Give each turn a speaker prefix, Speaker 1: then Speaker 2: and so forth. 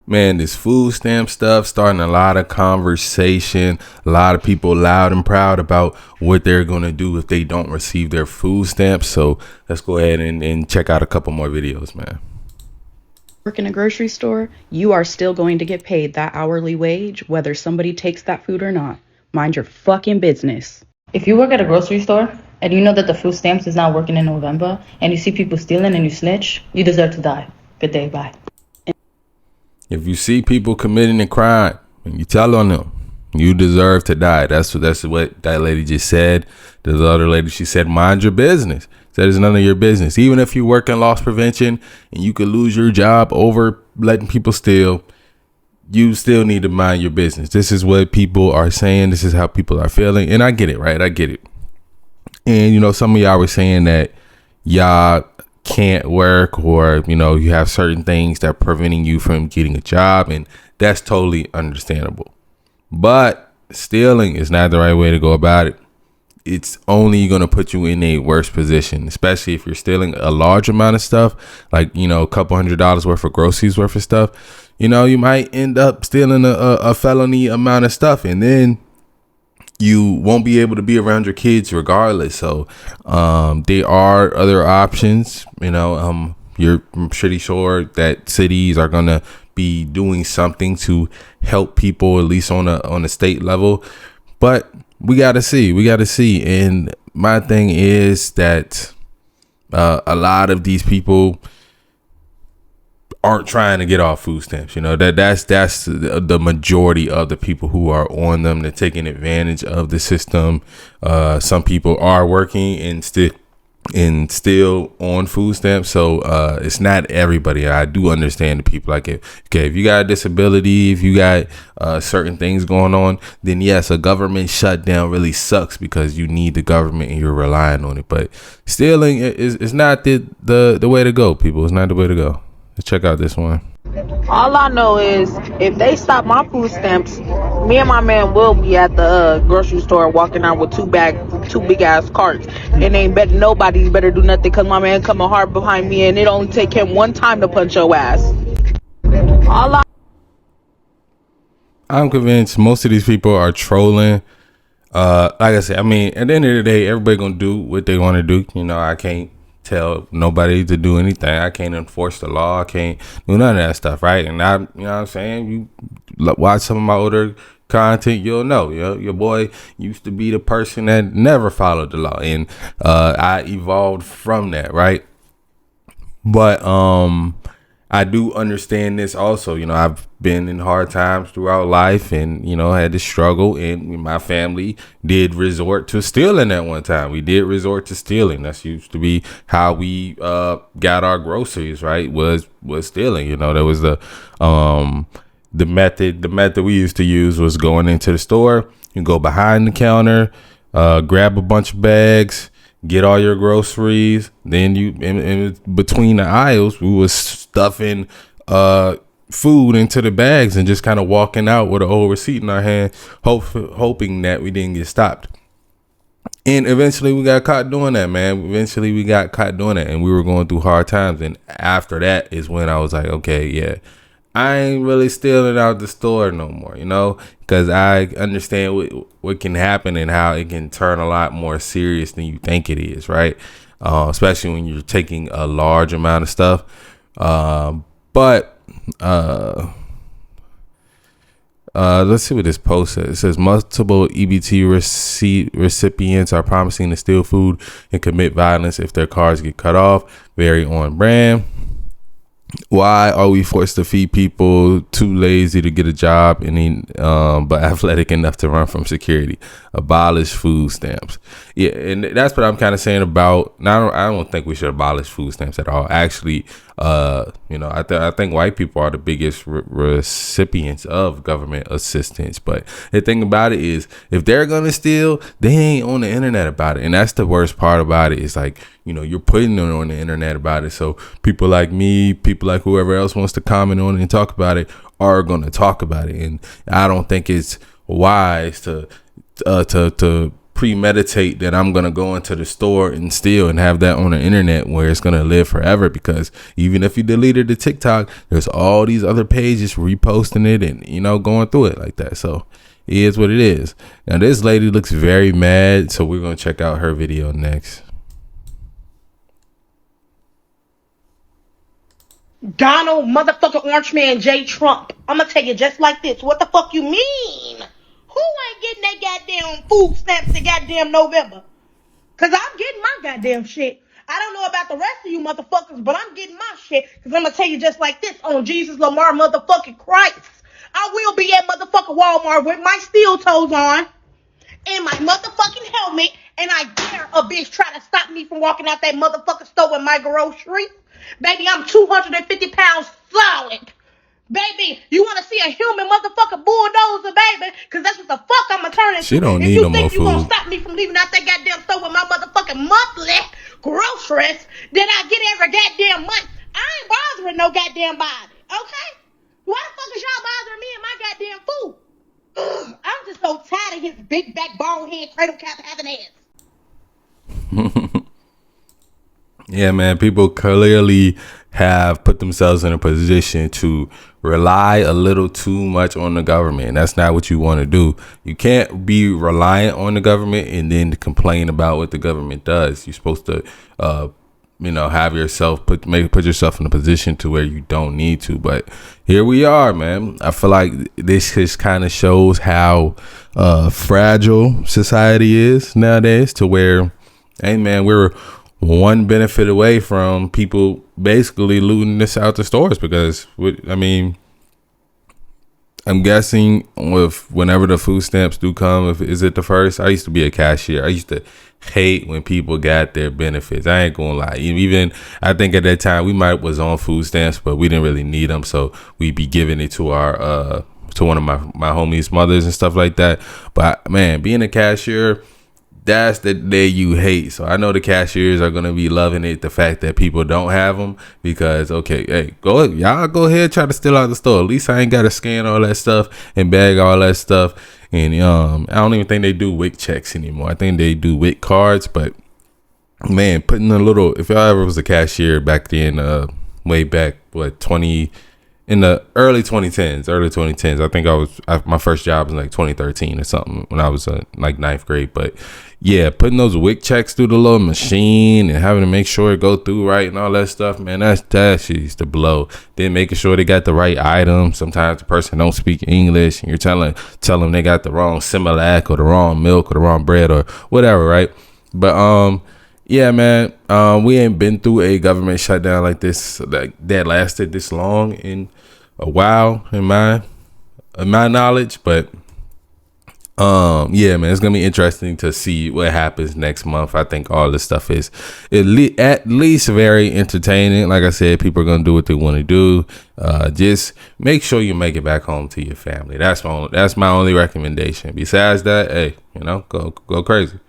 Speaker 1: Man, this food stamp stuff starting a lot of conversation. A lot of people loud and proud about what they're going to do if they don't receive their food stamps. So let's go ahead and check out a couple more videos, man.
Speaker 2: Work in a grocery store, you are still going to get paid that hourly wage, whether somebody takes that food or not. Mind your fucking business.
Speaker 3: If you work at a grocery store and you know that the food stamps is not working in November and you see people stealing and you snitch, you deserve to die. Good day, bye.
Speaker 1: If you see people committing a crime and you tell on them, you deserve to die. That's what that lady just said. The other lady, she said, mind your business. Said it's none of your business. Even if you work in loss prevention and you could lose your job over letting people steal, you still need to mind your business. This is what people are saying. This is how people are feeling. And I get it, right? I get it. And, you know, some of y'all were saying that y'all can't work, or you have certain things that are preventing you from getting a job, and that's totally understandable. But stealing is not the right way to go about it. It's only going to put you in a worse position, especially if you're stealing a large amount of stuff, like a couple $100s worth of groceries worth of stuff. You might end up stealing a felony amount of stuff, and then you won't be able to be around your kids regardless. So there are other options. You're pretty sure that cities are gonna be doing something to help people, at least on a state level. But we gotta see. And my thing is that a lot of these people aren't trying to get off food stamps. That's the majority of the people who are on them. They're taking advantage of the system. Some people are working and still on food stamps. So it's not everybody. I do understand the people like it. Okay, if you got a disability, if you got certain things going on, then yes, a government shutdown really sucks because you need the government and you're relying on it. But stealing is not the way to go, people. It's not the way to go. Let's check out this one.
Speaker 4: All I know is if they stop my food stamps, me and my man will be at the grocery store walking out with two big ass carts, and nobody better do nothing because my man coming hard behind me, and it only take him one time to punch your ass.
Speaker 1: I'm convinced most of these people are trolling. Like I said, at the end of the day, everybody gonna do what they want to do. I can't tell nobody to do anything. I can't enforce the law. I can't do none of that stuff, right? And I, what I'm saying, you watch some of my older content, you'll know, your boy used to be the person that never followed the law, and I evolved from that, right? But I do understand this also. I've been in hard times throughout life, and had to struggle, and my family did resort to stealing at one time. We did resort to stealing. That's used to be how we got our groceries, right? Was stealing. There was the method we used to use was going into the store. You go behind the counter, grab a bunch of bags, get all your groceries. Then you in between the aisles, we was stuffing food into the bags and just kind of walking out with an old receipt in our hand, hoping that we didn't get stopped. And eventually we got caught doing that, man. And we were going through hard times. And after that is when I was like, okay, yeah, I ain't really stealing out the store no more, because I understand what can happen and how it can turn a lot more serious than you think it is, right? Especially when you're taking a large amount of stuff. But let's see what this post says. It says multiple EBT recipients are promising to steal food and commit violence if their cars get cut off. Very on brand. Why are we forced to feed people too lazy to get a job but athletic enough to run from security? Abolish food stamps. Yeah, and that's what I'm kind of saying about. Now, I don't think we should abolish food stamps at all. Actually, I think white people are the biggest recipients of government assistance. But the thing about it is, if they're gonna steal, they ain't on the internet about it, and that's the worst part about it. It's like, you're putting it on the internet about it, so people like me, people like whoever else wants to comment on it and talk about it are gonna talk about it. And I don't think it's wise to premeditate that I'm gonna go into the store and steal and have that on the internet where it's gonna live forever, because even if you deleted the TikTok, there's all these other pages reposting it and, you know, going through it like that. So it is what it is. Now this lady looks very mad, so we're gonna check out her video next.
Speaker 5: Donald motherfucking Orange Man J. Trump. I'ma tell you just like this. What the fuck you mean? Who ain't getting that goddamn food stamps in goddamn November? Cause I'm getting my goddamn shit. I don't know about the rest of you motherfuckers, but I'm getting my shit. Cause I'ma tell you just like this. On Jesus Lamar motherfucking Christ, I will be at motherfucking Walmart with my steel toes on and my motherfucking helmet, and I dare a bitch try to stop me from walking out that motherfucking store with my groceries. Baby, I'm 250 pounds solid. Baby, you want to see a human motherfucking bulldozer, baby? Because that's what the fuck I'm going to turn into.
Speaker 1: She don't
Speaker 5: if
Speaker 1: need
Speaker 5: you
Speaker 1: no
Speaker 5: think
Speaker 1: more
Speaker 5: you going to
Speaker 1: food.
Speaker 5: stop me from leaving out that goddamn store with my motherfucking monthly groceries that I get every goddamn month, I ain't bothering no goddamn body, okay? Why the fuck is y'all bothering me and my goddamn food? Ugh, I'm just so tired of his big back, bald head, cradle cap having ass.
Speaker 1: Yeah, man, people clearly have put themselves in a position to rely a little too much on the government. And that's not what you want to do. You can't be reliant on the government and then complain about what the government does. You're supposed to, have yourself put yourself in a position to where you don't need to. But here we are, man. I feel like this just kind of shows how fragile society is nowadays, to where, hey, man, we're one benefit away from people basically looting this out the stores. Because I'm guessing whenever the food stamps do come, is it the first? I used to be a cashier. I used to hate when people got their benefits. I ain't gonna lie. Even I think at that time we might was on food stamps, but we didn't really need them, so we'd be giving it to our to one of my homies' mothers and stuff like that. But man, being a cashier, that's the day you hate. So I know the cashiers are gonna be loving it, the fact that people don't have them, because okay, hey, y'all go ahead, try to steal out the store. At least I ain't gotta scan all that stuff and bag all that stuff. And I don't even think they do WIC checks anymore. I think they do WIC cards. But man, putting a little, if y'all ever was a cashier back then, way back in the early 2010s. I think my first job was like 2013 or something, when I was like ninth grade. But yeah, putting those WIC checks through the little machine and having to make sure it go through right and all that stuff, man, that shit used to blow. Then making sure they got the right item. Sometimes the person don't speak English and you're telling them they got the wrong Similac or the wrong milk or the wrong bread or whatever, right? But yeah, man, we ain't been through a government shutdown like this that lasted this long in a while, in my knowledge. But yeah, man, it's gonna be interesting to see what happens next month. I think all this stuff is at least very entertaining. Like I said, people are gonna do what they want to do. Just make sure you make it back home to your family. That's my only recommendation. Besides that, hey, go crazy.